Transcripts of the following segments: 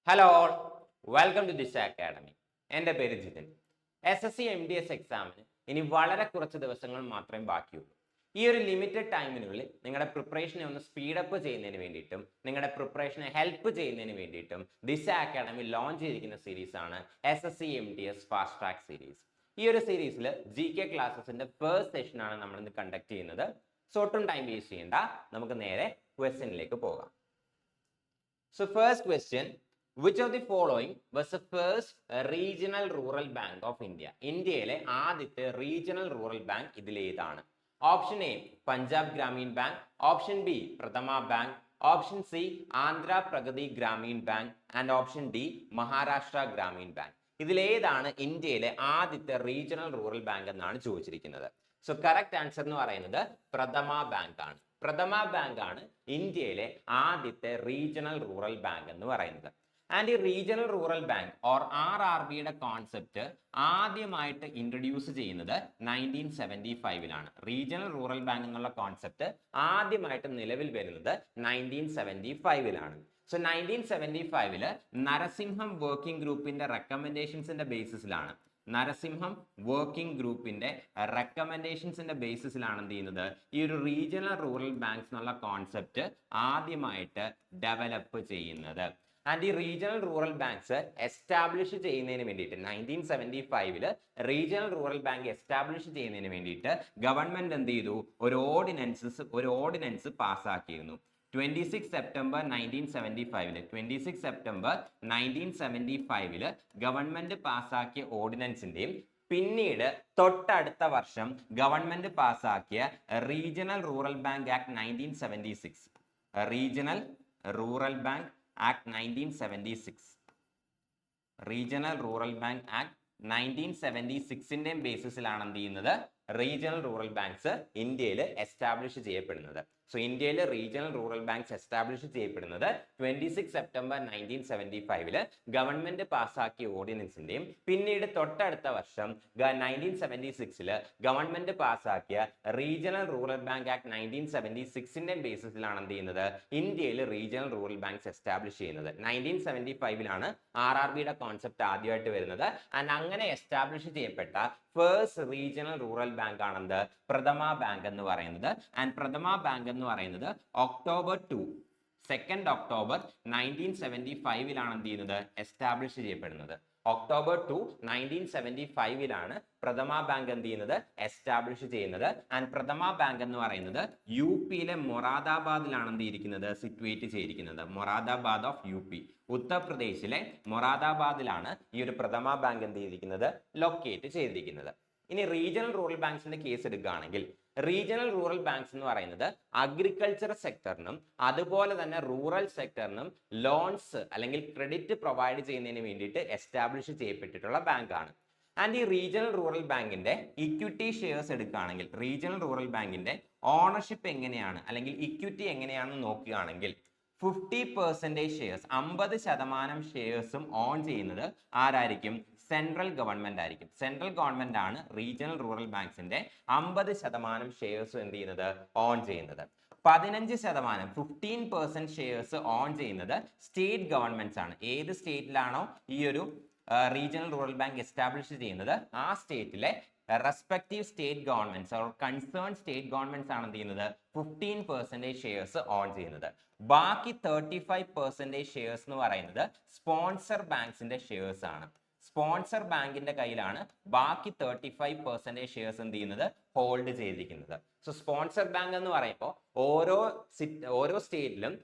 Hello all, welcome to ദിശ academy. എൻ്റെ പേര് ജിതിൻ. SSC MDS എക്സാമിന് ഇനി വളരെ കുറച്ച് ദിവസങ്ങൾ മാത്രമേ ബാക്കിയുള്ളൂ. ഈ ഒരു ലിമിറ്റഡ് ടൈമിനുള്ളിൽ നിങ്ങളുടെ പ്രിപ്പറേഷനെ ഒന്ന് സ്പീഡപ്പ് ചെയ്യുന്നതിന് വേണ്ടിയിട്ടും നിങ്ങളുടെ പ്രിപ്പറേഷനെ ഹെൽപ്പ് ചെയ്യുന്നതിന് വേണ്ടിയിട്ടും ദിശ അക്കാഡമി ലോഞ്ച് ചെയ്തിരിക്കുന്ന സീരീസാണ് SSC MDS fast track series. ഈ ഒരു സീരീസിൽ GK ക്ലാസ്സസിന്റെ ഫസ്റ്റ് സെഷനാണ് നമ്മൾ ഇന്ന് കണ്ടക്ട് ചെയ്യുന്നത്. സോ ഒട്ടും ടൈം വേസ്റ്റ് ചെയ്യേണ്ട, നമുക്ക് നേരെ ക്വസ്റ്റ്യനിലേക്ക് പോകാം. So first question, which of the following was the first regional rural bank of India? ഇന്ത്യയിലെ ആദ്യത്തെ റീജിയണൽ റൂറൽ ബാങ്ക് ഇതിലേതാണ്? Option A Punjab Gramin bank, option B Prathama bank, option C Andhra Pragathi Gramin bank and option D Maharashtra Gramin bank. ഇതിലേതാണ് ഇന്ത്യയിലെ ആദ്യത്തെ regional rural bank എന്നാണ് ചോദിച്ചിരിക്കുന്നത്. So correct answer എന്ന് പറയുന്നത് പ്രഥമ ബാങ്ക് ആണ്. പ്രഥമ ബാങ്ക് ആണ് ഇന്ത്യയിലെ ആദ്യത്തെ റീജിയണൽ റൂറൽ ബാങ്ക് എന്ന് പറയുന്നത്. ആൻഡ് ഈ റീജിയണൽ റൂറൽ ബാങ്ക് ഓർ RRBയുടെ കോൺസെപ്റ്റ് ആദ്യമായിട്ട് ഇൻട്രൊഡ്യൂസ് ചെയ്യുന്നത് 1975ലാണ്. റീജിയണൽ റൂറൽ ബാങ്ക് എന്നുള്ള കോൺസെപ്റ്റ് ആദ്യമായിട്ട് നിലവിൽ വരുന്നത് 1975ലാണ്. സോ 1975 നരസിംഹം വർക്കിംഗ് ഗ്രൂപ്പിന്റെ റെക്കമെൻഡേഷൻസിന്റെ ബേസിസിലാണ് നരസിംഹം വർക്കിംഗ് ഗ്രൂപ്പിന്റെ റെക്കമെൻഡേഷൻസിന്റെ ബേസിസിലാണ് എന്ത് ചെയ്യുന്നത്, ഈ ഒരു റീജിയണൽ റൂറൽ ബാങ്ക്സ് എന്നുള്ള കോൺസെപ്റ്റ് ആദ്യമായിട്ട് ഡെവലപ്പ് ചെയ്യുന്നത്. ആൻഡ് ഈ റീജിയണൽ റൂറൽ ബാങ്ക്സ് എസ്റ്റാബ്ലിഷ് ചെയ്യുന്നതിന് വേണ്ടിയിട്ട് 1975 റീജിയണൽ റൂറൽ ബാങ്ക് എസ്റ്റാബ്ലിഷ് ചെയ്യുന്നതിന് വേണ്ടിയിട്ട് ഗവൺമെന്റ് എന്ത് ചെയ്തു, ഒരു ഓർഡിനൻസ് പാസ്സാക്കിയിരുന്നു. 26 സെപ്റ്റംബർ 1975 ഗവൺമെന്റ് പാസ്സാക്കിയ ഓർഡിനൻസിന്റെയും പിന്നീട് തൊട്ടടുത്ത വർഷം ഗവൺമെന്റ് പാസ്സാക്കിയ regional rural bank act 1976 regional rural bank act 1976 regional rural bank act 1976ന്റെയും ബേസിസിലാണ് എന്ത് ചെയ്യുന്നത്, റീജിയണൽ റൂറൽ ബാങ്ക്സ് ഇന്ത്യയിൽ എസ്റ്റാബ്ലിഷ് ചെയ്യപ്പെടുന്നത്. സോ ഇന്ത്യയിൽ റീജിയണൽ റൂറൽ ബാങ്ക്സ് എസ്റ്റാബ്ലിഷ് ചെയ്യപ്പെടുന്നത് 26 സെപ്റ്റംബർ 1975 ഗവൺമെന്റ് പാസ്സാക്കിയ ഓർഡിനൻസിന്റെയും പിന്നീട് തൊട്ടടുത്ത വർഷം 1976 ഗവൺമെന്റ് പാസ്സാക്കിയ റീജിയണൽ റൂറൽ ബാങ്ക് ആക്ട് 1976ന്റെയും ബേസിസിലാണ് എന്ത് ചെയ്യുന്നത്, ഇന്ത്യയിൽ റീജിയണൽ റൂറൽ ബാങ്ക്സ് എസ്റ്റാബ്ലിഷ് ചെയ്യുന്നത്. 1975ലാണ് RRBയുടെ കോൺസെപ്റ്റ് ആദ്യമായിട്ട് വരുന്നത്. ആൻഡ് അങ്ങനെ എസ്റ്റാബ്ലിഷ് ചെയ്യപ്പെട്ട ഫസ്റ്റ് റീജിയണൽ റൂറൽ ബാങ്ക് ആണെന്ത്, പ്രഥമ ബാങ്ക് എന്ന് പറയുന്നത്. ആൻഡ് പ്രഥമ ബാങ്ക് എന്ന് പറയുന്നത് ഒക്ടോബർ 2 1975 എന്ത് ചെയ്യുന്നത്, എസ്റ്റാബ്ലിഷ് ചെയ്യപ്പെടുന്നത്. ഒക്ടോബർ 2 1975 പ്രഥമ ബാങ്ക് എന്ത് ചെയ്യുന്നത്, എസ്റ്റാബ്ലിഷ് ചെയ്യുന്നത്. ആൻഡ് പ്രഥമ ബാങ്ക് എന്ന് പറയുന്നത് UPയിലെ മൊറാദാബാദിലാണ് എന്ത് ചെയ്തിരിക്കുന്നത്, സിറ്റുവേറ്റ് ചെയ്തിരിക്കുന്നത്. മൊറാദാബാദ് ഓഫ് UP, ഉത്തർപ്രദേശിലെ മൊറാദാബാദിലാണ് ഈ ഒരു പ്രഥമ ബാങ്ക് എന്ത് ചെയ്തിരിക്കുന്നത്, ലൊക്കേറ്റ് ചെയ്തിരിക്കുന്നത്. ഇനി റീജിയണൽ റൂറൽ ബാങ്ക്സിന്റെ കേസ് എടുക്കുകയാണെങ്കിൽ റീജിയണൽ റൂറൽ ബാങ്ക്സ് എന്ന് പറയുന്നത് അഗ്രികൾച്ചർ സെക്ടറിനും അതുപോലെ തന്നെ റൂറൽ സെക്ടറിനും ലോൺസ് അല്ലെങ്കിൽ ക്രെഡിറ്റ് പ്രൊവൈഡ് ചെയ്യുന്നതിന് വേണ്ടിയിട്ട് എസ്റ്റാബ്ലിഷ് ചെയ്യപ്പെട്ടിട്ടുള്ള ബാങ്കാണ്. ആൻഡ് ഈ റീജിയണൽ റൂറൽ ബാങ്കിന്റെ ഇക്വിറ്റി ഷെയർസ് എടുക്കുകയാണെങ്കിൽ റീജിയണൽ റൂറൽ ബാങ്കിന്റെ ഓണർഷിപ്പ് എങ്ങനെയാണ് അല്ലെങ്കിൽ ഇക്വിറ്റി എങ്ങനെയാണെന്ന് നോക്കുകയാണെങ്കിൽ 50% ഷെയർസ് 50% ഷെയർസും ഓൺ ചെയ്യുന്നത് ആരായിരിക്കും, സെൻട്രൽ ഗവൺമെന്റ് ആയിരിക്കും. സെൻട്രൽ ഗവൺമെന്റ് ആണ് റീജിയണൽ റൂറൽ ബാങ്ക്സിന്റെ 50% ഷെയർസ് എന്ത് ചെയ്യുന്നത്, ഓൺ ചെയ്യുന്നത്. 15% ഷെയർസ് ഓൺ ചെയ്യുന്നത് സ്റ്റേറ്റ് ഗവൺമെന്റ്സ് ആണ്. ഏത് സ്റ്റേറ്റിലാണോ ഈ ഒരു റീജിയണൽ റൂറൽ ബാങ്ക് എസ്റ്റാബ്ലിഷ് ചെയ്യുന്നത് ആ സ്റ്റേറ്റിലെ respective state governments or concern state governments ആണ് എന്ത് ചെയ്യുന്നത്, 15% ഷെയർസ് ഓൺ ചെയ്യുന്നത്. ബാക്കി 35% ഷെയർസ് എന്ന് പറയുന്നത് സ്പോൺസർ ബാങ്ക്സിന്റെ ഷെയർസ് ആണ്. സ്പോൺസർ ബാങ്കിന്റെ കയ്യിലാണ് ബാക്കി 35% ഷെയർസ് എന്ത് ചെയ്യുന്നത്, ഹോൾഡ് ചെയ്തിരിക്കുന്നത്. സോ സ്പോൺസർ ബാങ്ക് എന്ന് പറയുമ്പോൾ ഓരോ സ്റ്റേറ്റിലും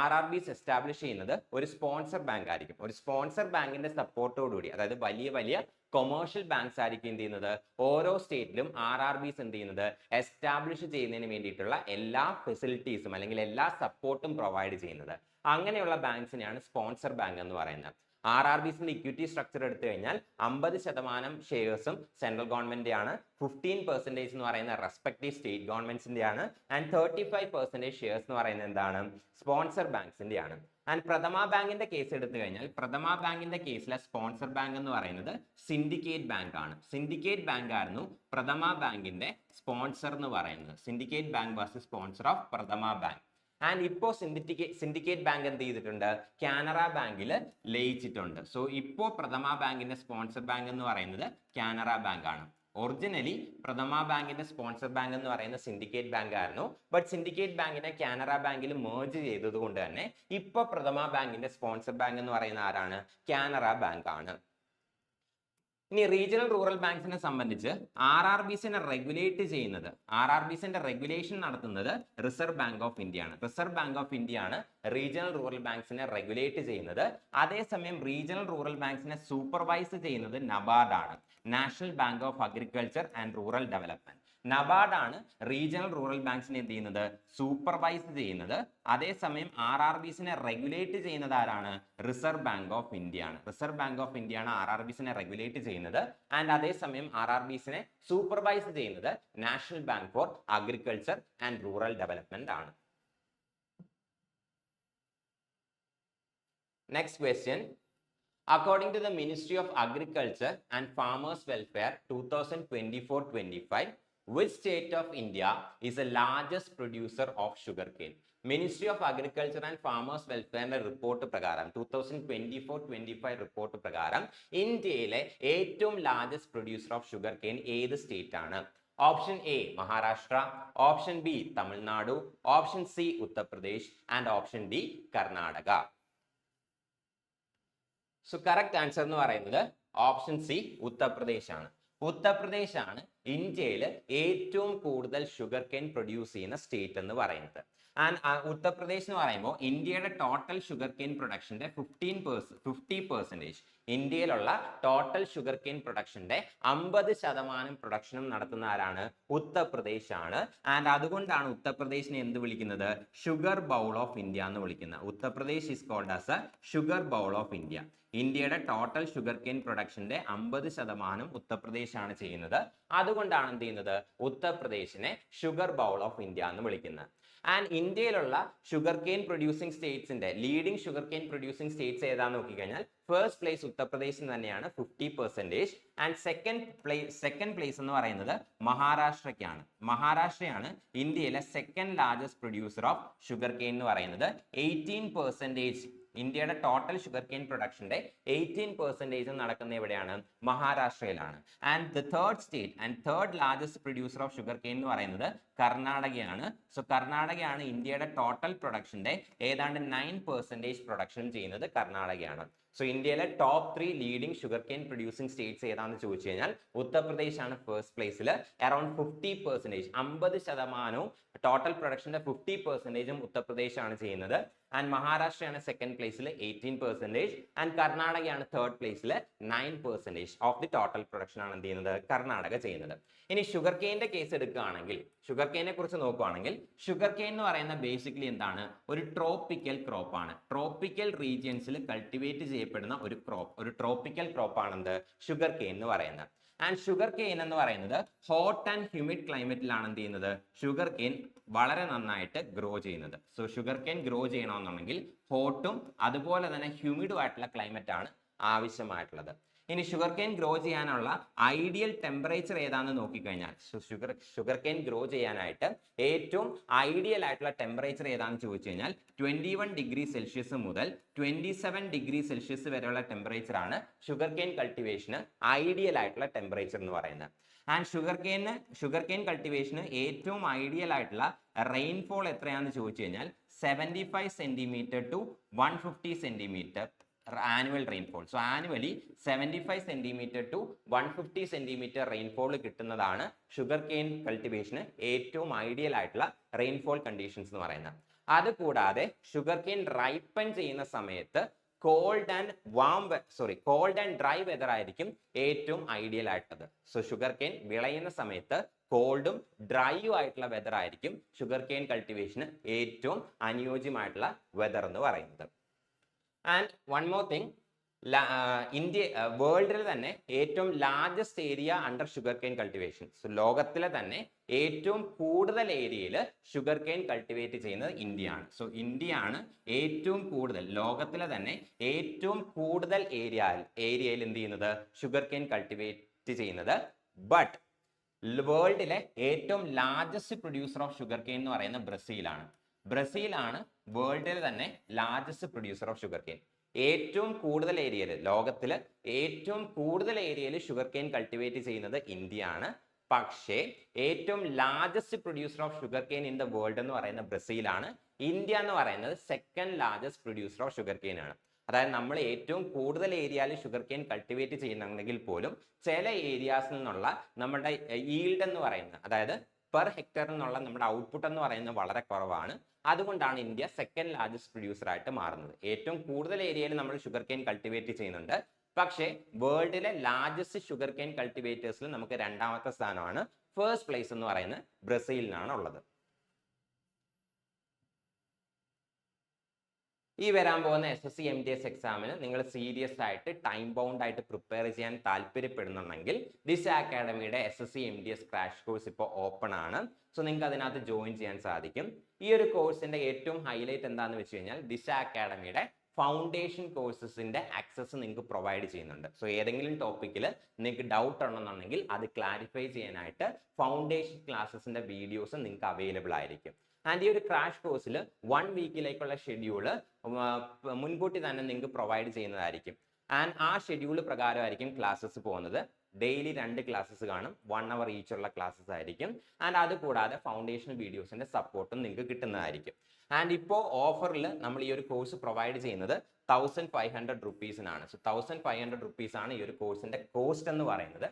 RRBs എസ്റ്റാബ്ലിഷ് ചെയ്യുന്നത് ഒരു സ്പോൺസർ ബാങ്ക് ആയിരിക്കും. ഒരു സ്പോൺസർ ബാങ്കിന്റെ സപ്പോർട്ടോടുകൂടി, അതായത് വലിയ വലിയ കൊമേഴ്ഷ്യൽ ബാങ്ക്സ് ആയിരിക്കും എന്ത് ചെയ്യുന്നത്, ഓരോ സ്റ്റേറ്റിലും RRBs എന്ത് ചെയ്യുന്നത്, എസ്റ്റാബ്ലിഷ് ചെയ്യുന്നതിന് വേണ്ടിയിട്ടുള്ള എല്ലാ ഫെസിലിറ്റീസും അല്ലെങ്കിൽ എല്ലാ സപ്പോർട്ടും പ്രൊവൈഡ് ചെയ്യുന്നത്. അങ്ങനെയുള്ള ബാങ്ക്സിനെയാണ് സ്പോൺസർ ബാങ്ക് എന്ന് പറയുന്നത്. RRBസിന്റെ ഇക്വിറ്റി സ്ട്രക്ചർ എടുത്തു കഴിഞ്ഞാൽ 50% ഷെയർസും സെൻട്രൽ ഗവൺമെന്റ് ആണ്, 15% എന്ന് പറയുന്ന റെസ്പെക്റ്റീവ് സ്റ്റേറ്റ് ഗവൺമെന്റ്സിന്റെ ആണ്, ആൻഡ് 35% ഷെയർസ് എന്ന് പറയുന്നത് എന്താണ്, സ്പോൺസർ ബാങ്ക്സിന്റെ ആണ്. ആൻഡ് പ്രഥമ ബാങ്കിന്റെ കേസ് എടുത്തു കഴിഞ്ഞാൽ പ്രഥമ ബാങ്കിന്റെ കേസിലെ സ്പോൺസർ ബാങ്ക് എന്ന് പറയുന്നത് സിൻഡിക്കേറ്റ് ബാങ്ക് ആണ്. സിൻഡിക്കേറ്റ് ബാങ്ക് ആയിരുന്നു പ്രഥമ ബാങ്കിന്റെ സ്പോൺസർ എന്ന് പറയുന്നത്. Syndicate bank was sponsor of പ്രഥമ ബാങ്ക്. ആൻഡ് ഇപ്പോൾ സിൻഡിക്കേറ്റ് ബാങ്ക് എന്ത് ചെയ്തിട്ടുണ്ട്? കാനറ ബാങ്കിൽ ലയിച്ചിട്ടുണ്ട്. സോ ഇപ്പോൾ പ്രഥമ ബാങ്കിന്റെ സ്പോൺസർ ബാങ്ക് എന്ന് പറയുന്നത് കാനറ ബാങ്ക് ആണ്. ഒറിജിനലി പ്രഥമ ബാങ്കിന്റെ സ്പോൺസർ ബാങ്ക് എന്ന് പറയുന്നത് സിൻഡിക്കേറ്റ് ബാങ്ക് ആയിരുന്നു. ബട്ട് സിൻഡിക്കേറ്റ് ബാങ്കിനെ കാനറ ബാങ്കിൽ മേർജ് ചെയ്തത് കൊണ്ട് തന്നെ ഇപ്പൊ പ്രഥമ ബാങ്കിന്റെ സ്പോൺസർ ബാങ്ക് എന്ന് പറയുന്ന ആരാണ്? കാനറ ബാങ്ക് ആണ്. ഇനി റീജിയണൽ റൂറൽ ബാങ്ക്സിനെ സംബന്ധിച്ച് RRBസിനെ റെഗുലേറ്റ് ചെയ്യുന്നത്, RRBസിന്റെ റെഗുലേഷൻ നടത്തുന്നത് റിസർവ് ബാങ്ക് ഓഫ് ഇന്ത്യ ആണ്. റിസർവ് ബാങ്ക് ഓഫ് ഇന്ത്യ ആണ് റീജിയണൽ റൂറൽ ബാങ്ക്സിനെ റെഗുലേറ്റ് ചെയ്യുന്നത്. അതേസമയം റീജിയണൽ റൂറൽ ബാങ്ക്സിനെ സൂപ്പർവൈസ് ചെയ്യുന്നത് നബാർഡ് ആണ്, national bank of agriculture and rural development. NABARD ആണ് റീജിയണൽ റൂറൽ ബാങ്ക്സിനെ എന്ത് ചെയ്യുന്നത്? സൂപ്പർവൈസ് ചെയ്യുന്നത്. അതേസമയം RRBസിനെ റെഗുലേറ്റ് ചെയ്യുന്നത് ആരാണ്? റിസർവ് ബാങ്ക് ഓഫ് ഇന്ത്യ ആണ്. റിസർവ് ബാങ്ക് ഓഫ് ഇന്ത്യ ആണ് RRBസിനെ റെഗുലേറ്റ് ചെയ്യുന്നത്. ആൻഡ് അതേസമയം RRBസിനെ സൂപ്പർവൈസ് ചെയ്യുന്നത് national bank for agriculture and rural development ആണ്. Next question. According to the Ministry of Agriculture and Farmers Welfare 2024-25, which state of India is the largest producer of sugarcane? Ministry of Agriculture and Farmers Welfare report പ്രകാരം 2024-25 report പ്രകാരം ഇന്ത്യയിലെ ഏറ്റവും largest producer of sugar cane ഏത് state ആണ്? Option A Maharashtra, option B Tamil Nadu, option C Uttar Pradesh and option D Karnataka. So correct answer എന്ന് പറയുന്നത് option C Uttar Pradesh ആണ്. ഉത്തർപ്രദേശ് ആണ് ഇന്ത്യയിൽ ഏറ്റവും കൂടുതൽ ഷുഗർ കെയിൻ പ്രൊഡ്യൂസ് ചെയ്യുന്ന സ്റ്റേറ്റ് എന്ന് പറയുന്നത്. ആൻഡ് ഉത്തർപ്രദേശ് എന്ന് പറയുമ്പോൾ ഇന്ത്യയുടെ ടോട്ടൽ ഷുഗർ കെയിൻ പ്രൊഡക്ഷന്റെ 50%, ഇന്ത്യയിലുള്ള ടോട്ടൽ ഷുഗർ കെയിൻ പ്രൊഡക്ഷന്റെ 50% പ്രൊഡക്ഷനും നടത്തുന്ന ആരാണ്? ഉത്തർപ്രദേശ് ആണ്. ആൻഡ് അതുകൊണ്ടാണ് ഉത്തർപ്രദേശിനെ എന്ത് വിളിക്കുന്നത്? ഷുഗർ ബൗൾ ഓഫ് ഇന്ത്യ എന്ന് വിളിക്കുന്നത്. Uttar Pradesh is called as a sugar bowl of India. ഇന്ത്യയുടെ ടോട്ടൽ ഷുഗർ കെയിൻ പ്രൊഡക്ഷന്റെ 50% ഉത്തർപ്രദേശ് ആണ് ചെയ്യുന്നത്. അതുകൊണ്ടാണ് എന്ത് ചെയ്യുന്നത്? ഉത്തർപ്രദേശിനെ ഷുഗർ ബൗൾ ഓഫ് ഇന്ത്യ എന്ന് വിളിക്കുന്നത്. ആൻഡ് ഇന്ത്യയിലുള്ള ഷുഗർ കെയിൻ പ്രൊഡ്യൂസിംഗ് സ്റ്റേറ്റ്സിന്റെ leading sugar cane producing states ഏതാന്ന് നോക്കിക്കഴിഞ്ഞാൽ ഫസ്റ്റ് പ്ലേസ് ഉത്തർപ്രദേശിൽ തന്നെയാണ് 50%. ആൻഡ് സെക്കൻഡ് പ്ലേസ് എന്ന് പറയുന്നത് മഹാരാഷ്ട്രയ്ക്കാണ്. മഹാരാഷ്ട്രയാണ് ഇന്ത്യയിലെ second largest producer of sugar cane എന്ന് പറയുന്നത്. 18%, ഇന്ത്യയുടെ ടോട്ടൽ ഷുഗർ കെയിൻ പ്രൊഡക്ഷന്റെ 18% നടക്കുന്ന എവിടെയാണ്? മഹാരാഷ്ട്രയിലാണ്. And the third state and third largest producer of sugar cane എന്ന് പറയുന്നത് കർണാടകയാണ്. സോ കർണാടകയാണ് ഇന്ത്യയുടെ ടോട്ടൽ പ്രൊഡക്ഷന്റെ ഏതാണ്ട് 9% പ്രൊഡക്ഷൻ ചെയ്യുന്നത് കർണാടകയാണ്. സോ ഇന്ത്യയിലെ top 3 leading sugar cane producing states ഏതാണെന്ന് ചോദിച്ചു കഴിഞ്ഞാൽ ഉത്തർപ്രദേശ് ആണ് ഫസ്റ്റ് പ്ലേസിൽ, അറൌണ്ട് 50%, 50% ടോട്ടൽ പ്രൊഡക്ഷന്റെ 50% ഉത്തർപ്രദേശ് ആണ് ചെയ്യുന്നത്. ആൻഡ് മഹാരാഷ്ട്രയാണ് സെക്കൻഡ് പ്ലേസിൽ 18%, ആൻഡ് കർണാടകയാണ് തേർഡ് പ്ലേസിൽ 9% ഓഫ് ദി ടോട്ടൽ പ്രൊഡക്ഷൻ ആണ് എന്ത് ചെയ്യുന്നത്? കർണാടക ചെയ്യുന്നത്. ഇനി ഷുഗർ കെയിന്റെ കേസ് എടുക്കുകയാണെങ്കിൽ, ഷുഗർ കെയിനെ കുറിച്ച് നോക്കുകയാണെങ്കിൽ, ഷുഗർ കെയിൻ എന്ന് പറയുന്ന ബേസിക്കലി എന്താണ്? ഒരു ട്രോപ്പിക്കൽ ക്രോപ്പ് ആണ്. ട്രോപ്പിക്കൽ റീജിയൻസിൽ കൾട്ടിവേറ്റ് ചെയ്യപ്പെടുന്ന ഒരു ക്രോപ്പ്, ഒരു ട്രോപ്പിക്കൽ ക്രോപ്പ് ആണെന്ത്? ഷുഗർ കെയിൻ എന്ന് പറയുന്നത്. ആൻഡ് ഷുഗർ കെയിൻ എന്ന് പറയുന്നത് ഹോട്ട് ആൻഡ് ഹ്യൂമിഡ് ക്ലൈമറ്റിലാണ് എന്ത് ചെയ്യുന്നത്? ഷുഗർ കെയിൻ വളരെ നന്നായിട്ട് ഗ്രോ ചെയ്യുന്നത്. സോ ഷുഗർ കെയിൻ ഗ്രോ ചെയ്യണമെന്നുണ്ടെങ്കിൽ ഹോട്ടും അതുപോലെ തന്നെ ഹ്യൂമിഡും ആയിട്ടുള്ള ക്ലൈമറ്റ് ആണ് ആവശ്യമായിട്ടുള്ളത്. ഇനി ഷുഗർ കെയിൻ ഗ്രോ ചെയ്യാനുള്ള ഐഡിയൽ ടെമ്പറേച്ചർ ഏതാണെന്ന് നോക്കിക്കഴിഞ്ഞാൽ ഷുഗർ കെയിൻ ഗ്രോ ചെയ്യാനായിട്ട് ഏറ്റവും ഐഡിയൽ ആയിട്ടുള്ള ടെമ്പറേച്ചർ ഏതാണെന്ന് ചോദിച്ചു കഴിഞ്ഞാൽ 21 ഡിഗ്രി സെൽഷ്യസ് മുതൽ 27 ഡിഗ്രി സെൽഷ്യസ് വരെയുള്ള ടെമ്പറേച്ചർ ആണ് ഷുഗർ കെയിൻ കൾട്ടിവേഷന് ഐഡിയൽ ആയിട്ടുള്ള ടെമ്പറേച്ചർ എന്ന് പറയുന്നത്. ആൻഡ് ഷുഗർ കെയിൻ കൾട്ടിവേഷന് ഏറ്റവും ഐഡിയൽ ആയിട്ടുള്ള റെയിൻഫോൾ എത്രയാണെന്ന് ചോദിച്ചു കഴിഞ്ഞാൽ 75 centimetre to 150 centimetre annual rainfall. So annually 75 centimetre to 150 centimetre rainfall കിട്ടുന്നതാണ് ഷുഗർ കെയിൻ കൾട്ടിവേഷന് ഏറ്റവും ഐഡിയൽ ആയിട്ടുള്ള റെയിൻഫോൾ കണ്ടീഷൻസ് എന്ന് പറയുന്നത്. അതുകൂടാതെ ഷുഗർ കെയിൻ റൈപ്പൻ ചെയ്യുന്ന സമയത്ത് കോൾഡ് ആൻഡ് ഡ്രൈ വെതർ ആയിരിക്കും ഏറ്റവും ഐഡിയൽ ആയിട്ടുള്ളത്. സോ ഷുഗർ കെയിൻ വിളയുന്ന സമയത്ത് കോൾഡും ഡ്രൈയും ആയിട്ടുള്ള വെതർ ആയിരിക്കും ഷുഗർ കെയിൻ കൾട്ടിവേഷന് ഏറ്റവും അനുയോജ്യമായിട്ടുള്ള വെതർ എന്ന് പറയുന്നത്. ആൻഡ് വൺ മോർ തിങ്, വേൾഡിൽ തന്നെ ഏറ്റവും largest area under sugar cane cultivation. So ലോകത്തിലെ തന്നെ ഏറ്റവും കൂടുതൽ ഏരിയയിൽ ഷുഗർ കെയിൻ കൾട്ടിവേറ്റ് ചെയ്യുന്നത് ഇന്ത്യയാണ്. സോ ഇന്ത്യയാണ് ഏറ്റവും കൂടുതൽ, ലോകത്തിലെ തന്നെ ഏറ്റവും കൂടുതൽ ഏരിയയിൽ എന്ത് ചെയ്യുന്നത്? ഷുഗർ കെയിൻ കൾട്ടിവേറ്റ് ചെയ്യുന്നത്. ബട്ട് വേൾഡിലെ ഏറ്റവും largest producer of sugar cane എന്ന് പറയുന്നത് ബ്രസീലാണ്. ബ്രസീലാണ് വേൾഡിലെ തന്നെ largest producer of sugar cane. ഏറ്റവും കൂടുതൽ ഏരിയയിൽ, ലോകത്തിൽ ഏറ്റവും കൂടുതൽ ഏരിയയിൽ ഷുഗർ കെയിൻ കൾട്ടിവേറ്റ് ചെയ്യുന്നത് ഇന്ത്യയാണ്. പക്ഷേ ഏറ്റവും largest producer of sugar cane in the world എന്ന് പറയുന്നത് ബ്രസീലാണ്. ഇന്ത്യ എന്ന് പറയുന്നത് second largest producer of sugar cane ആണ്. അതായത് നമ്മൾ ഏറ്റവും കൂടുതൽ ഏരിയയിൽ ഷുഗർ കെയിൻ കൾട്ടിവേറ്റ് ചെയ്യുന്നുണ്ടെങ്കിൽ പോലും ചില ഏരിയാസിൽ നിന്നുള്ള നമ്മുടെ ഈൽഡ് എന്ന് പറയുന്നത്, അതായത് പെർ ഹെക്ടർ എന്നുള്ള നമ്മുടെ ഔട്ട്പുട്ട് എന്ന് പറയുന്നത് വളരെ കുറവാണ്. അതുകൊണ്ടാണ് ഇന്ത്യ സെക്കൻഡ് ലാർജസ്റ്റ് പ്രൊഡ്യൂസർ ആയിട്ട് മാറുന്നത്. ഏറ്റവും കൂടുതൽ ഏരിയയിൽ നമ്മൾ ഷുഗർ കെയിൻ കൾട്ടിവേറ്റ് ചെയ്യുന്നുണ്ട്. പക്ഷേ വേൾഡിലെ ലാർജസ്റ്റ് ഷുഗർ കെയിൻ കൾട്ടിവേറ്റേഴ്സിൽ നമുക്ക് രണ്ടാമത്തെ സ്ഥാനമാണ്. ഫസ്റ്റ് പ്ലേസ് എന്ന് പറയുന്നത് ബ്രസീലിനാണ് ഉള്ളത്. ഈ വരാൻ പോകുന്ന SSC MTS എക്സാമിന് നിങ്ങൾ സീരിയസ് ആയിട്ട് ടൈം ബൗണ്ട് ആയിട്ട് പ്രിപ്പയർ ചെയ്യാൻ താല്പര്യപ്പെടുന്നുണ്ടെങ്കിൽ ദിശ അക്കാഡമിയുടെ SSC MTS ക്രാഷ് കോഴ്സ് ഇപ്പോൾ ഓപ്പൺ ആണ്. സോ നിങ്ങൾക്ക് അതിനകത്ത് ജോയിൻ ചെയ്യാൻ സാധിക്കും. ഈ ഒരു കോഴ്സിന്റെ ഏറ്റവും ഹൈലൈറ്റ് എന്താണെന്ന് വെച്ച് കഴിഞ്ഞാൽ ദിശ അക്കാഡമിയുടെ ഫൗണ്ടേഷൻ കോഴ്സസിന്റെ ആക്സസ് നിങ്ങൾക്ക് പ്രൊവൈഡ് ചെയ്യുന്നുണ്ട്. സോ ഏതെങ്കിലും ടോപ്പിക്കിൽ നിങ്ങൾക്ക് ഡൗട്ട് ഉണ്ടെന്നുണ്ടെങ്കിൽ അത് ക്ലാരിഫൈ ചെയ്യാനായിട്ട് ഫൗണ്ടേഷൻ ക്ലാസ്സസിന്റെ വീഡിയോസ് നിങ്ങൾക്ക് അവൈലബിൾ ആയിരിക്കും. ആൻഡ് ഈ ഒരു ക്രാഷ് കോഴ്സിൽ 1 വീക്കിലേക്കുള്ള ഷെഡ്യൂള് മുൻകൂട്ടി തന്നെ നിങ്ങൾക്ക് പ്രൊവൈഡ് ചെയ്യുന്നതായിരിക്കും. ആൻഡ് ആ ഷെഡ്യൂൾ പ്രകാരമായിരിക്കും ക്ലാസ്സസ് പോകുന്നത്. ഡെയിലി 2 ക്ലാസ്സസ് കാണും, 1 hour ഈച്ചുള്ള ക്ലാസ്സസ് ആയിരിക്കും. ആൻഡ് അത് കൂടാതെ ഫൗണ്ടേഷൻ വീഡിയോസിന്റെ സപ്പോർട്ടും നിങ്ങൾക്ക് കിട്ടുന്നതായിരിക്കും. ആൻഡ് ഇപ്പോൾ ഓഫറിൽ നമ്മൾ ഈ ഒരു കോഴ്സ് പ്രൊവൈഡ് ചെയ്യുന്നത് 1500 റുപ്പീസിനാണ്. സോ 1500 റുപ്പീസ് ആണ് ഈ ഒരു കോഴ്സിന്റെ കോസ്റ്റ് എന്ന് പറയുന്നത്.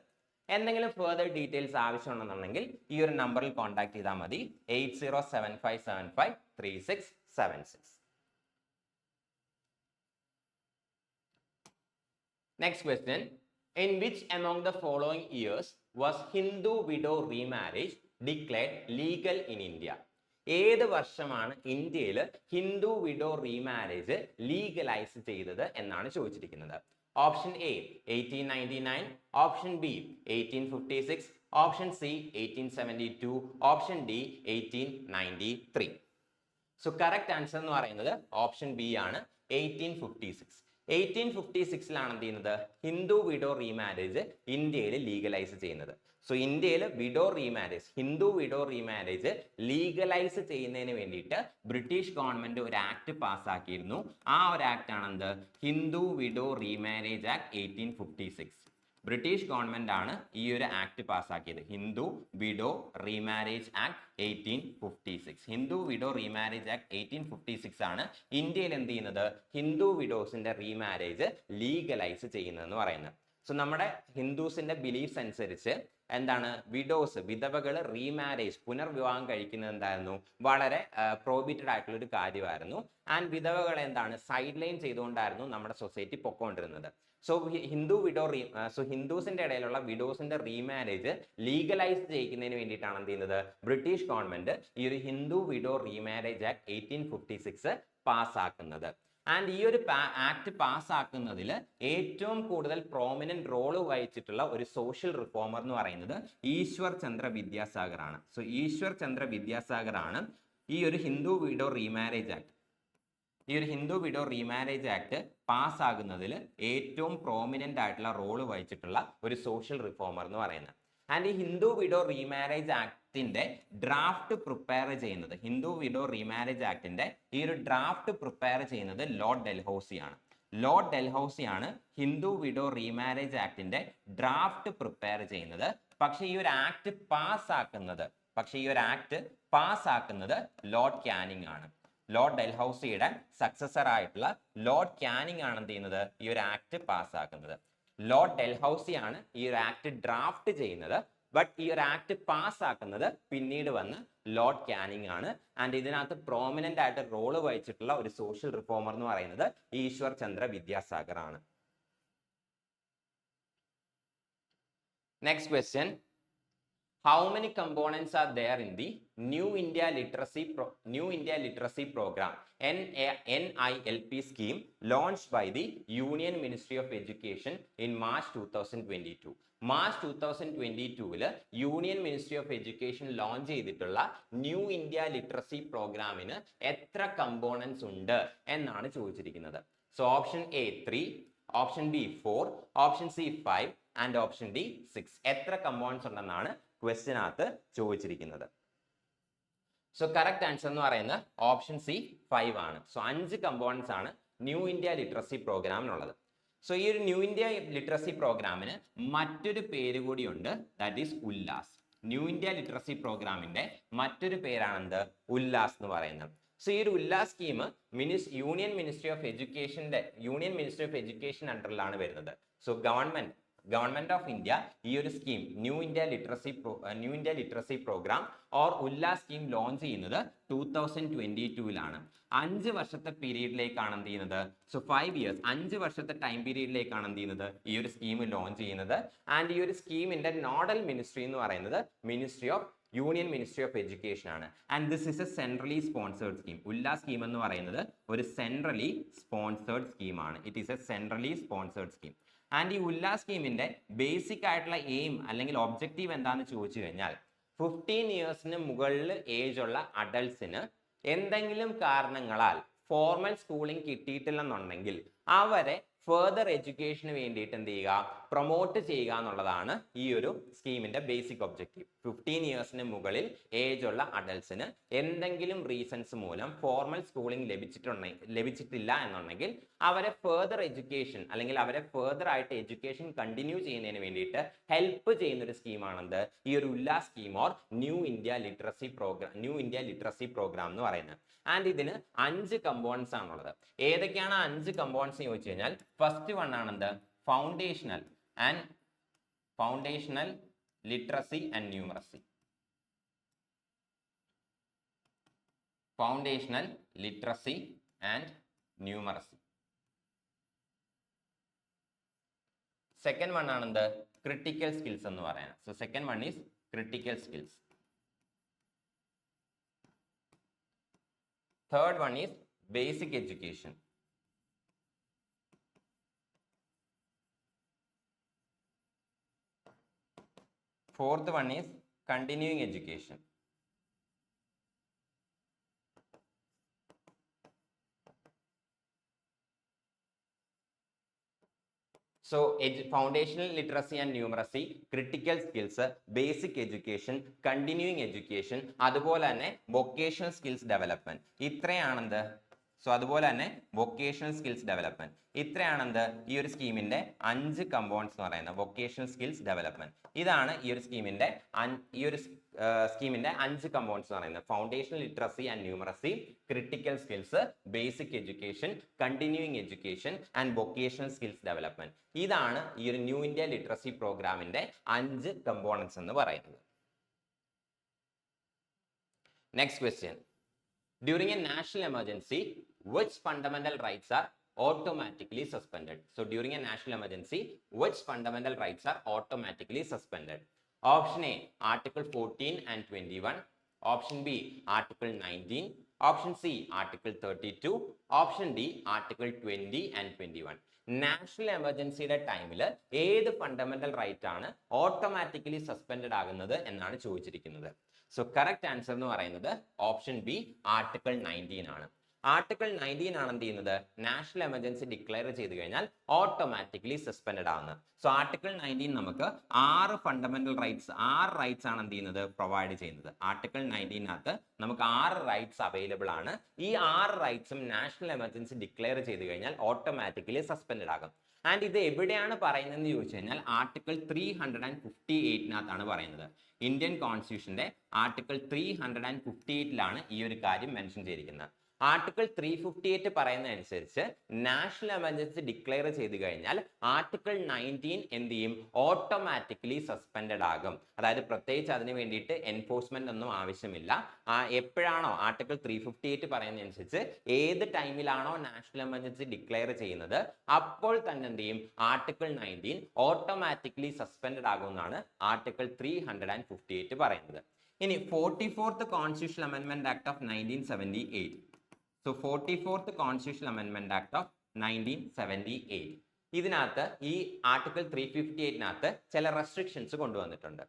എന്തെങ്കിലും ഫെർദർ ഡീറ്റെയിൽസ് ആവശ്യമുണ്ടെന്നുണ്ടെങ്കിൽ ഈ ഒരു നമ്പറിൽ കോൺടാക്ട് ചെയ്താൽ മതി. 8075753676. Next question. In which among the following years was Hindu widow remarriage declared legal in India? ഏത് വർഷമാണ് ഇന്ത്യയിൽ ഹിന്ദു വിഡോ റീമാരേജ് ലീഗലൈസ് ചെയ്തത് എന്നാണ് ചോദിച്ചിരിക്കുന്നത്. Option A 1899, option B 1856, option C 1872, option D 1893. So correct answer എന്ന് പറയുന്നത് ഓപ്ഷൻ ബി ആണ്, 1856. 1856ലാണ് എന്ത് ചെയ്യുന്നത്, ഹിന്ദു വിഡോ റീമാരേജ് ഇന്ത്യയിൽ ലീഗലൈസ് ചെയ്യുന്നത്. സോ ഇന്ത്യയിൽ widow remarriage, Hindu widow remarriage legalise ചെയ്യുന്നതിന് വേണ്ടിയിട്ട് ബ്രിട്ടീഷ് ഗവൺമെന്റ് ഒരു ആക്ട് പാസ്സാക്കിയിരുന്നു. ആ ഒരു ആക്ട് ആണ് എന്ത്, Hindu widow remarriage act 1856. British government ആണ് ഈ ഒരു ആക്ട് പാസ്സാക്കിയത്, Hindu widow remarriage act 1856. Hindu widow remarriage act 1856 ആണ് ഇന്ത്യയിൽ എന്ത് ചെയ്യുന്നത്, ഹിന്ദു വിഡോസിന്റെ റീമാരേജ് ലീഗലൈസ് ചെയ്യുന്നതെന്ന് പറയുന്നത്. സോ നമ്മുടെ ഹിന്ദുസിന്റെ ബിലീഫ്സ് അനുസരിച്ച് എന്താണ്, വിഡോസ്, വിധവകൾ റീമാരേജ്, പുനർവിവാഹം കഴിക്കുന്നത് എന്തായിരുന്നു, വളരെ പ്രോഹിബിറ്റഡ് ആയിട്ടുള്ള ഒരു കാര്യമായിരുന്നു. ആൻഡ് വിധവകളെ എന്താണ്, സൈഡ് ലൈൻ ചെയ്തുകൊണ്ടായിരുന്നു നമ്മുടെ സൊസൈറ്റി പൊക്കോണ്ടിരുന്നത്. സോ ഹിന്ദുസിന്റെ ഇടയിലുള്ള വിഡോസിന്റെ റീമാരേജ് ലീഗലൈസ് ചെയ്യിക്കുന്നതിന് വേണ്ടിയിട്ടാണ് എന്ത് ചെയ്യുന്നത്, ബ്രിട്ടീഷ് ഗവൺമെന്റ് ഈ ഒരു ഹിന്ദു വിഡോ റീമാരേജ് ആക്ട് 1856 പാസ്സാക്കുന്നത്. ആൻഡ് ഈ ഒരു ആക്ട് പാസ്സാക്കുന്നതിൽ ഏറ്റവും കൂടുതൽ പ്രോമിനന്റ് റോള് വഹിച്ചിട്ടുള്ള ഒരു സോഷ്യൽ റിഫോമർ എന്ന് പറയുന്നത് ഈശ്വർ ചന്ദ്ര വിദ്യാസാഗർ ആണ്. സോ ഈശ്വർ ചന്ദ്ര വിദ്യാസാഗർ ആണ് ഈ ഒരു ഹിന്ദു വിഡോ റീമാരേജ് ആക്ട് പാസ്സാകുന്നതിൽ ഏറ്റവും പ്രോമിനന്റ് ആയിട്ടുള്ള റോള് വഹിച്ചിട്ടുള്ള ഒരു സോഷ്യൽ റിഫോമർ എന്ന് പറയുന്നത്. ആൻഡ് ഈ ഹിന്ദു വിഡോ റീമാരേജ് ആക്ടിന്റെ ഡ്രാഫ്റ്റ് പ്രിപ്പയർ ചെയ്യുന്നത്, ഹിന്ദു വിഡോ റീമാരേജ് ആക്ടിന്റെ ഈ ഒരു ഡ്രാഫ്റ്റ് പ്രിപ്പയർ ചെയ്യുന്നത് ലോർഡ് ഡൽഹൌസി ആണ്. ലോർഡ് ഡൽഹൌസി ആണ് ഹിന്ദു വിഡോ റീമാരേജ് ആക്ടിന്റെ ഡ്രാഫ്റ്റ് പ്രിപ്പയർ ചെയ്യുന്നത്. പക്ഷേ ഈ ഒരു ആക്ട് പാസ്സാക്കുന്നത് ലോർഡ് ക്യാനിങ് ആണ്. ലോർഡ് ഡൽഹൌസിയുടെ സക്സസർ ആയിട്ടുള്ള ലോർഡ് ക്യാനിങ് ആണ് എന്ത് ചെയ്യുന്നത്, ഈ ഒരു ആക്ട് പാസ്സാക്കുന്നത്. ലോർഡ് ഡൽഹൌസി ആണ് ഈ ഒരു ആക്ട് ഡ്രാഫ്റ്റ് ചെയ്യുന്നത്. ബട്ട് ഈ ഒരു ആക്ട് പാസ്സാക്കുന്നത് പിന്നീട് വന്ന് ലോർഡ് ക്യാനിങ് ആണ്. ആൻഡ് ഇതിനകത്ത് പ്രോമിനന്റ് ആയിട്ട് റോള് വഹിച്ചിട്ടുള്ള ഒരു സോഷ്യൽ റിഫോമർ എന്ന് പറയുന്നത് ഈശ്വർ ചന്ദ്ര വിദ്യാസാഗർ ആണ്. Next question. How many components are there in the New India Literacy Program NILP scheme launched by the Union Ministry of Education in March 2022? March 2022 union ministry of education launch ചെയ്തിട്ടുള്ള new India literacy പ്രോഗ്രാമിന് എത്ര components ഉണ്ട് എന്നാണ് ചോദിച്ചിരിക്കുന്നത്. So option A 3, option B 4, option C 5 and option D 6. എത്ര components ഉണ്ടെന്നാണ് ക്വസ്റ്റ്യനകത്ത് ചോദിച്ചിരിക്കുന്നത്. So correct answer എന്ന് പറയുന്നത് ഓപ്ഷൻ സി 5 ആണ്. സോ 5 കമ്പോണൻസ് ആണ് ന്യൂ ഇന്ത്യ ലിറ്ററസി പ്രോഗ്രാമിനുള്ളത്. സോ ഈ ഒരു ന്യൂ ഇന്ത്യ ലിറ്ററസി പ്രോഗ്രാമിന് മറ്റൊരു പേര് കൂടിയുണ്ട്, that is Ullas. New India literacy പ്രോഗ്രാമിന്റെ മറ്റൊരു പേരാണെന്ത്? ഉല്ലാസ് എന്ന് പറയുന്നത്. സോ ഈ ഒരു Ullas scheme union ministry of education അണ്ടറിലാണ് വരുന്നത്. സോ ഗവൺമെന്റ് ഓഫ് ഇന്ത്യ ഈ ഒരു scheme new India literacy programme or Ullas scheme launch ചെയ്യുന്നത് 2022 5 വർഷത്തെ പീരീഡിലേക്കാണ് എന്ത് ചെയ്യുന്നത്? സോ 5 ഇയേഴ്സ്, 5 വർഷത്തെ ടൈം പീരീഡിലേക്കാണ് എന്ത് ചെയ്യുന്നത്? ഈ ഒരു സ്കീം ലോഞ്ച് ചെയ്യുന്നത്. ആൻഡ് ഈ ഒരു സ്കീമിന്റെ നോഡൽ മിനിസ്ട്രി എന്ന് പറയുന്നത് യൂണിയൻ മിനിസ്ട്രി ഓഫ് എഡ്യൂക്കേഷൻ ആണ്. And this is A centrally sponsored scheme. Ullas scheme എന്ന് പറയുന്നത് ഒരു സെൻട്രലി സ്പോൺസേർഡ് സ്കീമാണ്. It is A centrally sponsored scheme. And ഈ ഉല്ലാസ് സ്കീമിന്റെ ബേസിക് ആയിട്ടുള്ള എയിം അല്ലെങ്കിൽ ഒബ്ജക്റ്റീവ് എന്താണെന്ന് ചോദിച്ചു കഴിഞ്ഞാൽ 15 ഇയേഴ്സിന് മുകളിൽ ഏജ് ഉള്ള അഡൾട്ട്സിന് എന്തെങ്കിലും കാരണങ്ങളാൽ ഫോർമൽ സ്കൂളിംഗ് കിട്ടിയിട്ടില്ലെന്നുണ്ടെങ്കിൽ അവരെ ഫർദർ എഡ്യൂക്കേഷന് വേണ്ടിയിട്ട് എന്ത് ചെയ്യുക? പ്രൊമോട്ട് ചെയ്യുക എന്നുള്ളതാണ് ഈ ഒരു സ്കീമിന്റെ ബേസിക് ഒബ്ജക്റ്റീവ്. 15 ഇയേഴ്സിന് മുകളിൽ ഏജ് ഉള്ള അഡൾട്ട്സിന് എന്തെങ്കിലും റീസൺസ് മൂലം ഫോർമൽ സ്കൂളിംഗ് ലഭിച്ചിട്ടില്ല എന്നുണ്ടെങ്കിൽ അവരെ ഫർദർ എഡ്യൂക്കേഷൻ അല്ലെങ്കിൽ അവരെ ഫർദർ ആയിട്ട് എഡ്യൂക്കേഷൻ കണ്ടിന്യൂ ചെയ്യുന്നതിന് വേണ്ടിയിട്ട് ഹെൽപ്പ് ചെയ്യുന്ന ഒരു സ്കീമാണെന്ത്? ഈ ഒരു Ullas scheme or new India literacy programme എന്ന് പറയുന്നത്. ആൻഡ് ഇതിന് 5 കമ്പോണൻസ് ആണുള്ളത്. ഏതൊക്കെയാണ് 5 കമ്പോണൻസ് എന്ന് ചോദിച്ചു കഴിഞ്ഞാൽ ഫസ്റ്റ് വൺ ആണെന്ത്? Foundational literacy and numeracy. Foundational literacy and numeracy. Second one ആണെന്ത്? ക്രിട്ടിക്കൽ സ്കിൽസ് എന്ന് പറയാം. So second one is critical skills. Third one is basic education. Fourth one is continuing education. So foundational literacy and numeracy, critical skills, basic education, continuing education, അതുപോലെ തന്നെ vocational skills development. ഇത്രയാണെന്ത്? So അതുപോലെ തന്നെ vocational skills development. ഇത്രയാണെന്ത്? ഈ ഒരു സ്കീമിന്റെ 5 components എന്ന് പറയുന്നത്. Vocational skills development ഇതാണ് ഈ ഒരു സ്കീമിന്റെ 5 കമ്പോണൻസ് എന്ന് പറയുന്നത്. Foundational literacy and numeracy, critical skills, basic education, continuing education and vocational skills development. ഇതാണ് ഈ ഒരു ന്യൂ ഇന്ത്യ ലിറ്ററസി പ്രോഗ്രാമിന്റെ 5 കമ്പോണൻസ് എന്ന് പറയുന്നത്. Next question. During a national emergency, which fundamental rights are automatically suspended? So during a national emergency, which fundamental rights are automatically suspended? Option A, Article 14 and 21. Option B, Article 19. Option C, Article 32. Option D, Article 20 and 21. National എമർജൻസിയുടെ ടൈമിൽ ഏത് fundamental right ആണ് automatically suspend ആകുന്നത് എന്നാണ് ചോദിച്ചിരിക്കുന്നത്. So correct answer എന്ന് പറയുന്നത് option B, article 19 ആണ്. Article 19 ആണ് എന്ത് ചെയ്യുന്നത്? നാഷണൽ എമർജൻസി ഡിക്ലെയർ ചെയ്ത് കഴിഞ്ഞാൽ ഓട്ടോമാറ്റിക്കലി സസ്പെൻഡ് ആവുന്നത്. സോ ആർട്ടിക്കിൾ 19 നമുക്ക് 6 ഫണ്ടമെന്റൽ റൈറ്റ്സ്, 6 റൈറ്റ്സ് ആണ് എന്ത് ചെയ്യുന്നത്? പ്രൊവൈഡ് ചെയ്യുന്നത്. ആർട്ടിക്കിൾ 19 നമുക്ക് 6 റൈറ്റ്സ് അവൈലബിൾ ആണ്. ഈ 6 റൈറ്റ്സും നാഷണൽ എമർജൻസി ഡിക്ലെയർ ചെയ്ത് കഴിഞ്ഞാൽ ഓട്ടോമാറ്റിക്കലി സസ്പെൻഡ് ആകും. ആൻഡ് ഇത് എവിടെയാണ് പറയുന്നതെന്ന് ചോദിച്ചു കഴിഞ്ഞാൽ ആർട്ടിക്കിൾ 358 പറയുന്നത്. ഇന്ത്യൻ കോൺസ്റ്റിറ്റ്യൂഷന്റെ ആർട്ടിക്കിൾ 358 ഈ ഒരു കാര്യം മെൻഷൻ ചെയ്തിരിക്കുന്നത്. ആർട്ടിക്കിൾ 358 പറയുന്നതനുസരിച്ച് നാഷണൽ എമർജൻസി ഡിക്ലെയർ ചെയ്ത് കഴിഞ്ഞാൽ ആർട്ടിക്കിൾ 19 എന്ത് ചെയ്യും? ഓട്ടോമാറ്റിക്കലി സസ്പെൻഡ് ആകും. അതായത് പ്രത്യേകിച്ച് അതിന് വേണ്ടിയിട്ട് എൻഫോഴ്സ്മെന്റ് ഒന്നും ആവശ്യമില്ല. എപ്പോഴാണോ ആർട്ടിക്കിൾ 358 പറയുന്നതനുസരിച്ച് ഏത് ടൈമിലാണോ നാഷണൽ എമർജൻസി ഡിക്ലെയർ ചെയ്യുന്നത് അപ്പോൾ തന്നെ എന്ത് ചെയ്യും? ആർട്ടിക്കിൾ 19 ഓട്ടോമാറ്റിക്കലി സസ്പെൻഡ് ആകുമെന്നാണ് ആർട്ടിക്കിൾ 358 പറയുന്നത്. ഇനി 44th constitutional amendment act of 1978. So 44th Constitutional Amendment Act of 1978. ഇതിനകത്ത് ഈ ആർട്ടിക്കിൾ 358 ചില റെസ്ട്രിക്ഷൻസ് കൊണ്ടുവന്നിട്ടുണ്ട്.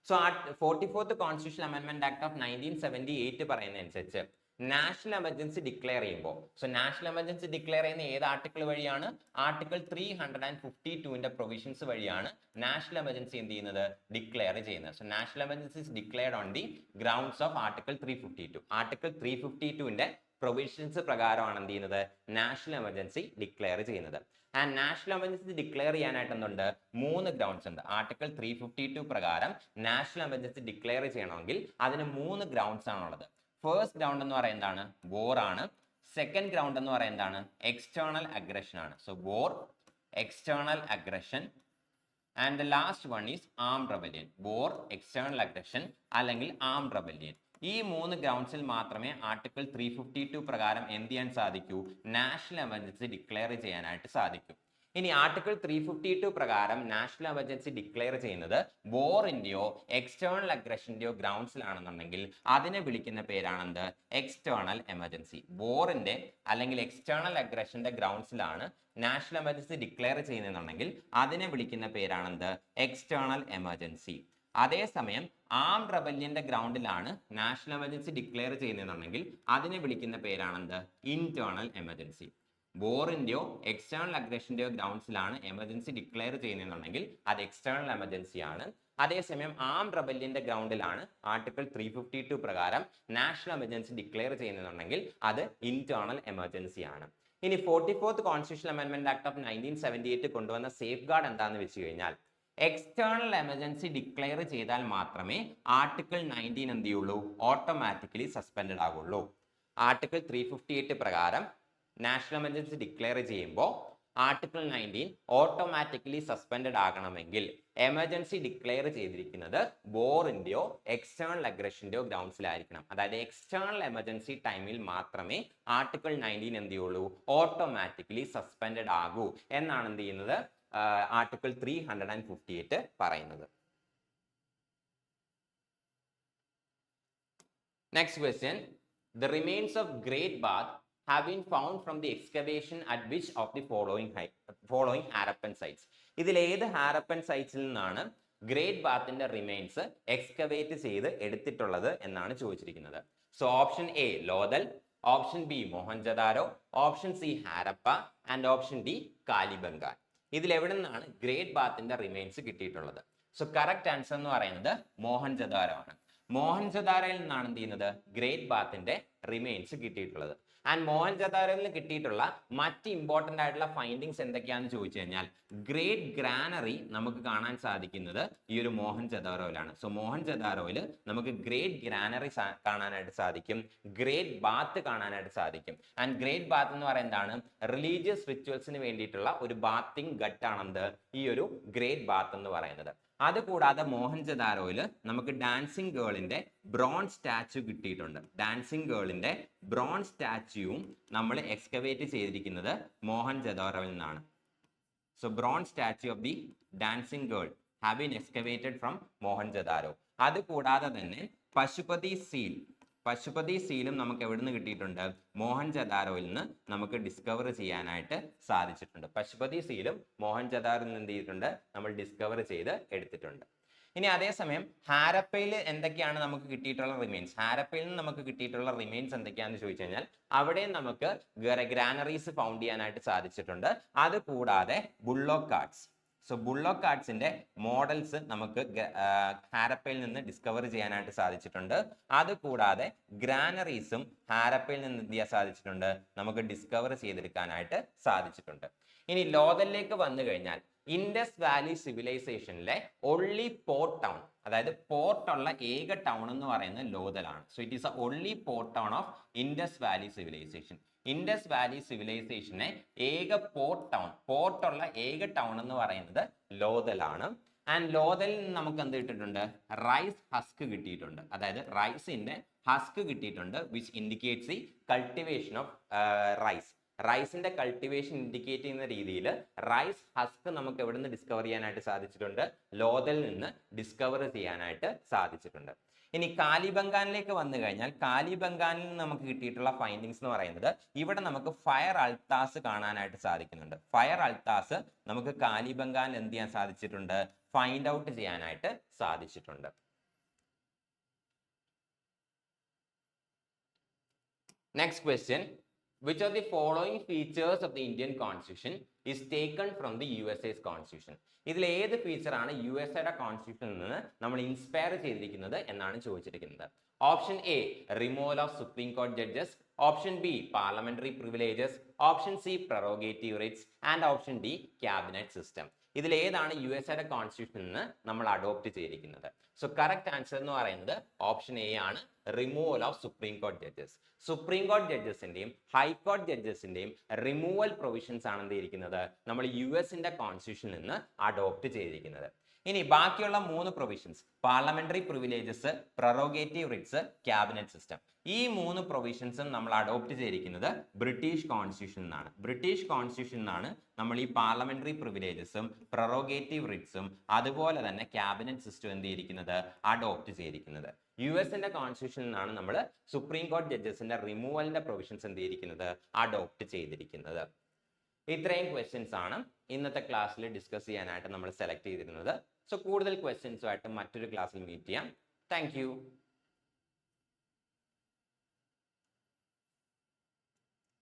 So 44th Constitutional Amendment Act of 1978 പറയുന്നതനുസരിച്ച് നാഷണൽ എമർജൻസി ഡിക്ലെയർ ചെയ്യുമ്പോൾ, സോ നാഷണൽ എമർജൻസി ഡിക്ലെയർ ചെയ്യുന്ന ഏത് ആർട്ടിക്കിൾ വഴിയാണ്? ആർട്ടിക്കിൾ 352ന്റെ പ്രൊവിഷൻസ് വഴിയാണ് നാഷണൽ എമർജൻസി എന്ത് ചെയ്യുന്നത്? ഡിക്ലെയർ ചെയ്യുന്നത്. So national emergency is declared on the grounds of article 352. Article 352ന്റെ പ്രൊവിഷൻസ് പ്രകാരമാണ് എന്ത് ചെയ്യുന്നത്? നാഷണൽ എമർജൻസി ഡിക്ലെയർ ചെയ്യുന്നത്. ആൻഡ് നാഷണൽ എമർജൻസി ഡിക്ലെയർ ചെയ്യാനായിട്ട് എന്തുണ്ട്? 3 ഗ്രൗണ്ട്സ് ഉണ്ട്. ആർട്ടിക്കിൾ 352 പ്രകാരം നാഷണൽ എമർജൻസി ഡിക്ലെയർ ചെയ്യണമെങ്കിൽ അതിന് 3 ഗ്രൗണ്ട്സ് ആണുള്ളത്. ഫസ്റ്റ് ഗ്രൗണ്ട് എന്ന് പറയുന്നതാണ് വോർ ആണ്. സെക്കൻഡ് ഗ്രൗണ്ട് എന്ന് പറയുന്നതാണ് എക്സ്റ്റേണൽ അഗ്രഷൻ ആണ്. So war, external aggression, and the last one is armed rebellion. War, external aggression അല്ലെങ്കിൽ ആംഡ് റെബല്യൻ. ഈ 3 ഗ്രൗണ്ട്സിൽ മാത്രമേ ആർട്ടിക്കിൾ 352 പ്രകാരം എന്ത് ചെയ്യാൻ സാധിക്കൂ? നാഷണൽ എമർജൻസി ഡിക്ലെയർ ചെയ്യാനായിട്ട് സാധിക്കൂ. ഇനി ആർട്ടിക്കിൾ 352 പ്രകാരം നാഷണൽ എമർജൻസി ഡിക്ലെയർ ചെയ്യുന്നത് വോറിന്റെയോ എക്സ്റ്റേണൽ അഗ്രഷന്റെയോ ഗ്രൗണ്ട്സിലാണെന്നുണ്ടെങ്കിൽ അതിനെ വിളിക്കുന്ന പേരാണെന്ത്? External emergency. വോറിന്റെ അല്ലെങ്കിൽ എക്സ്റ്റേണൽ അഗ്രഷന്റെ ഗ്രൗണ്ട്സിലാണ് നാഷണൽ എമർജൻസി ഡിക്ലെയർ ചെയ്യുന്നുണ്ടെങ്കിൽ അതിനെ വിളിക്കുന്ന പേരാണെന്ത്? External emergency. അതേസമയം ആംഡ് റെബല്യന്റെ ഗ്രൗണ്ടിലാണ് നാഷണൽ എമർജൻസി ഡിക്ലെയർ ചെയ്യുന്നുണ്ടെങ്കിൽ അതിനെ വിളിക്കുന്ന പേരാണെന്ത്? Internal emergency. വോറിന്റെയോ എക്സ്റ്റേണൽ അഗ്രഷന്റെയോ ഗ്രൗണ്ട്സിലാണ് എമർജൻസി ഡിക്ലെയർ ചെയ്യുന്നുണ്ടെങ്കിൽ അത് എക്സ്റ്റേണൽ എമർജൻസി ആണ്. അതേസമയം ആംഡ് റെബല്യന്റെ ഗ്രൗണ്ടിലാണ് ആർട്ടിക്കിൾ 352 പ്രകാരം നാഷണൽ എമർജൻസി ഡിക്ലെയർ ചെയ്യുന്നുണ്ടെങ്കിൽ അത് ഇന്റേണൽ എമർജൻസി ആണ്. ഇനി 44th constitutional amendment act of 1978 കൊണ്ടുവന്ന സേഫ് ഗാർഡ് എന്താണെന്ന് വെച്ച് കഴിഞ്ഞാൽ എക്സ്റ്റേണൽ എമർജൻസി ഡിക്ലെയർ ചെയ്താൽ മാത്രമേ ആർട്ടിക്കിൾ 19 എന്ത് ചെയ്യുള്ളൂ? Automatically suspended ആകുള്ളൂ. ആർട്ടിക്കിൾ 358 പ്രകാരം നാഷണൽ എമർജൻസി ഡിക്ലെയർ ചെയ്യുമ്പോൾ ആർട്ടിക്കിൾ 19 ഓട്ടോമാറ്റിക്കലി സസ്പെൻഡഡ് ആകണമെങ്കിൽ എമർജൻസി ഡിക്ലെയർ ചെയ്തിരിക്കുന്നത് വോറിന്റെയോ എക്സ്റ്റേണൽ അഗ്രഷന്റെയോ ഗ്രൗണ്ട്സിലായിരിക്കണം. അതായത് എക്സ്റ്റേണൽ എമർജൻസി ടൈമിൽ മാത്രമേ ആർട്ടിക്കിൾ 19 എന്ത് ചെയ്യുള്ളൂ? ഓട്ടോമാറ്റിക്കലി സസ്പെൻഡഡ് ആകൂ എന്നാണ് എന്ത് ചെയ്യുന്നത്? ആർട്ടിക്കിൾ 358 പറയുന്നത്. Next question. The remains of Great Bath have been found from the excavation at which of the following Harappan sites? ഇതിൽ ഏത് ഹാരപ്പൻ സൈറ്റ്സിൽ നിന്നാണ് ഗ്രേറ്റ് ബാത്തിന്റെ റിമെയിൻസ് എക്സ്കവേറ്റ് ചെയ്ത് എടുത്തിട്ടുള്ളത് എന്നാണ് ചോദിച്ചിരിക്കുന്നത്. So option A Lothal, option B Mohenjodaro, option C Harappa and option D Kalibangan. ഇതിൽ എവിടെ നിന്നാണ് ഗ്രേറ്റ് ബാത്തിന്റെ റിമെയിൻസ് കിട്ടിയിട്ടുള്ളത്? സോ കറക്റ്റ് ആൻസർ എന്ന് പറയുന്നത് മോഹൻജദാരോ ആണ്. മോഹൻജദാരോയിൽ നിന്നാണ് എന്ത് ചെയ്യുന്നത്? ഗ്രേറ്റ് ബാത്തിന്റെ റിമെയിൻസ് കിട്ടിയിട്ടുള്ളത്. ആൻഡ് മോഹൻജദാരോയിൽ നിന്ന് കിട്ടിയിട്ടുള്ള മറ്റ് ഇമ്പോർട്ടന്റ് ആയിട്ടുള്ള ഫൈൻഡിങ്സ് എന്തൊക്കെയാണെന്ന് ചോദിച്ചു കഴിഞ്ഞാൽ ഗ്രേറ്റ് ഗ്രാനറി നമുക്ക് കാണാൻ സാധിക്കുന്നത് ഈ ഒരു മോഹൻജദാരോയിലാണ്. സോ മോഹൻജദാരോയിൽ നമുക്ക് ഗ്രേറ്റ് ഗ്രാനറി കാണാനായിട്ട് സാധിക്കും, ഗ്രേറ്റ് ബാത്ത് കാണാനായിട്ട് സാധിക്കും. ആൻഡ് ഗ്രേറ്റ് ബാത്ത് എന്ന് പറയുന്നതാണ് റിലീജിയസ് റിച്വൽസിന് വേണ്ടിയിട്ടുള്ള ഒരു ബാത്തിങ് ഘട്ടാണെന്ത് ഈ ഒരു ഗ്രേറ്റ് ബാത്ത് എന്ന് പറയുന്നത്. അതുകൂടാതെ മോഹൻജദാരോയിൽ നമുക്ക് ഡാൻസിങ് ഗേളിന്റെ ബ്രോൺസ് സ്റ്റാച്യു കിട്ടിയിട്ടുണ്ട്. ഡാൻസിങ് ഗേളിന്റെ ബ്രോൺസ് സ്റ്റാച്യുവും നമ്മൾ എക്സ്കവേറ്റ് ചെയ്തിരിക്കുന്നത് മോഹൻജദാരോയിൽ നിന്നാണ്. So bronze statue of the dancing girl have been excavated from Mohenjo-daro. അതുകൂടാതെ തന്നെ പശുപതി സീലും നമുക്ക് എവിടെ നിന്ന് കിട്ടിയിട്ടുണ്ട്? മോഹൻജദാരോയിൽ നിന്ന് നമുക്ക് ഡിസ്കവർ ചെയ്യാനായിട്ട് സാധിച്ചിട്ടുണ്ട്. പശുപതി സീലും മോഹൻജദാരോയിൽ നിന്ന് എന്ത് ചെയ്തിട്ടുണ്ട്? നമ്മൾ ഡിസ്കവർ ചെയ്ത് എടുത്തിട്ടുണ്ട്. ഇനി അതേസമയം ഹാരപ്പയിൽ എന്തൊക്കെയാണ് നമുക്ക് കിട്ടിയിട്ടുള്ള റിമെയിൻസ്? ഹാരപ്പയിൽ നിന്ന് നമുക്ക് കിട്ടിയിട്ടുള്ള റിമെയിൻസ് എന്തൊക്കെയാണെന്ന് ചോദിച്ചു കഴിഞ്ഞാൽ അവിടെ നമുക്ക് ഗ്രാനറീസ് ഫൗണ്ട് ചെയ്യാനായിട്ട് സാധിച്ചിട്ടുണ്ട്. അതുകൂടാതെ ബുള്ളോക്ക് കാർഡ്സ്, സോ ബുള്ളോക്ക് കാർഡ്സിന്റെ മോഡൽസ് നമുക്ക് ഹാരപ്പയിൽ നിന്ന് ഡിസ്കവർ ചെയ്യാനായിട്ട് സാധിച്ചിട്ടുണ്ട്. അതുകൂടാതെ ഗ്രാനറീസും ഹാരപ്പയിൽ നിന്ന് എന്ത് ചെയ്യാൻ സാധിച്ചിട്ടുണ്ട്? നമുക്ക് ഡിസ്കവർ ചെയ്തെടുക്കാനായിട്ട് സാധിച്ചിട്ടുണ്ട്. ഇനി ലോഥലിലേക്ക് വന്നു കഴിഞ്ഞാൽ ഇൻഡസ് വാലി സിവിലൈസേഷനിലെ ഒൺലി പോർട്ട് ടൗൺ, അതായത് പോർട്ടുള്ള ഏക ടൗൺ എന്ന് പറയുന്നത് ലോഥലാണ്. So it is a only port town of Indus valley civilisation. Indus valley സിവിലൈസേഷനെ ഏക പോർട്ടുള്ള ഏക ടൗൺ എന്ന് പറയുന്നത് ലോഥലാണ്. ആൻഡ് ലോഥലിൽ നിന്ന് നമുക്ക് എന്ത് കിട്ടിയിട്ടുണ്ട്? റൈസ് ഹസ്ക് കിട്ടിയിട്ടുണ്ട്. അതായത് റൈസിന്റെ ഹസ്ക് കിട്ടിയിട്ടുണ്ട്, which indicates the cultivation of rice. റൈസിന്റെ കൾട്ടിവേഷൻ ഇൻഡിക്കേറ്റ് ചെയ്യുന്ന രീതിയിൽ റൈസ് ഹസ്ക് നമുക്ക് എവിടെ നിന്ന് ഡിസ്കവർ ചെയ്യാനായിട്ട് സാധിച്ചിട്ടുണ്ട്? ലോഥലിൽ നിന്ന് ഡിസ്കവർ ചെയ്യാനായിട്ട് സാധിച്ചിട്ടുണ്ട്. ഇനി കാലിബംഗാനിലേക്ക് വന്നു കഴിഞ്ഞാൽ കാലിബംഗാനിൽ നിന്ന് നമുക്ക് കിട്ടിയിട്ടുള്ള ഫൈൻഡിങ്സ് എന്ന് പറയുന്നത് ഇവിടെ നമുക്ക് ഫയർ അൾത്താസ് കാണാനായിട്ട് സാധിക്കുന്നുണ്ട്. ഫയർ അൾത്താസ് നമുക്ക് കാലിബംഗാനിൽ എന്ത് ചെയ്യാൻ സാധിച്ചിട്ടുണ്ട്? ഫൈൻഡ് ഔട്ട് ചെയ്യാനായിട്ട് സാധിച്ചിട്ടുണ്ട്. Next question. Which of the following features of the Indian Constitution is taken from the USA's Constitution? ഇതിൽ ഏത് ഫീച്ചർ ആണ് യു എസ് എയുടെ കോൺസ്റ്റിറ്റ്യൂഷനിൽ നിന്ന് നമ്മൾ ഇൻസ്പയർ ചെയ്തിരിക്കുന്നത് എന്നാണ് ചോദിച്ചിരിക്കുന്നത്. Option A removal of Supreme Court judges, option B parliamentary privileges, option C prerogative rights and option D cabinet system. ഇതിൽ ഏതാണ് യു എസ് എയുടെ കോൺസ്റ്റിറ്റ്യൂഷനിൽ നിന്ന് നമ്മൾ അഡോപ്റ്റ് ചെയ്തിരിക്കുന്നത്? സോ കറക്റ്റ് ആൻസർ എന്ന് പറയുന്നത് ഓപ്ഷൻ എ ആണ്, removal of Supreme Court judges. Supreme Court ജഡ്ജസിന്റെയും ഹൈക്കോർട്ട് ജഡ്ജസിന്റെയും റിമൂവൽ പ്രൊവിഷൻസ് ആണ് എന്തിരിക്കുന്നത് നമ്മൾ യു എസിന്റെ കോൺസ്റ്റിറ്റ്യൂഷനിൽ നിന്ന് അഡോപ്റ്റ് ചെയ്തിരിക്കുന്നത്. ഇനി ബാക്കിയുള്ള 3 provisions, parliamentary privileges, prerogative rights, cabinet system, ഈ 3 പ്രൊവിഷൻസും നമ്മൾ അഡോപ്റ്റ് ചെയ്തിരിക്കുന്നത് ബ്രിട്ടീഷ് കോൺസ്റ്റിറ്റ്യൂഷനിൽ നിന്നാണ്. ബ്രിട്ടീഷ് കോൺസ്റ്റിറ്റ്യൂഷനിൽ നിന്നാണ് നമ്മൾ ഈ പാർലമെന്ററി പ്രിവിലേജസും പ്രൊറോഗേറ്റീവ് റൈറ്റ്സും അതുപോലെ തന്നെ ക്യാബിനറ്റ് സിസ്റ്റം എന്ത് ചെയ്തിരിക്കുന്നത് അഡോപ്റ്റ് ചെയ്തിരിക്കുന്നത്. യു എസിന്റെ കോൺസ്റ്റിറ്റ്യൂഷനിൽ നിന്നാണ് നമ്മൾ സുപ്രീം കോർട്ട് ജഡ്ജസിന്റെ റിമൂവലിന്റെ പ്രൊവിഷൻസ് എന്ത് ചെയ്തിരിക്കുന്നത് അഡോപ്റ്റ് ചെയ്തിരിക്കുന്നത്. ഇത്രയും ക്വസ്റ്റ്യൻസ് ആണ് ഇന്നത്തെ ക്ലാസ്സിൽ ഡിസ്കസ് ചെയ്യാനായിട്ട് നമ്മൾ സെലക്ട് ചെയ്തിരുന്നത്. സോ കൂടുതൽ ക്വസ്റ്റ്യൻസുമായിട്ട് മറ്റൊരു ക്ലാസ്സിൽ മീറ്റ് ചെയ്യാം. താങ്ക്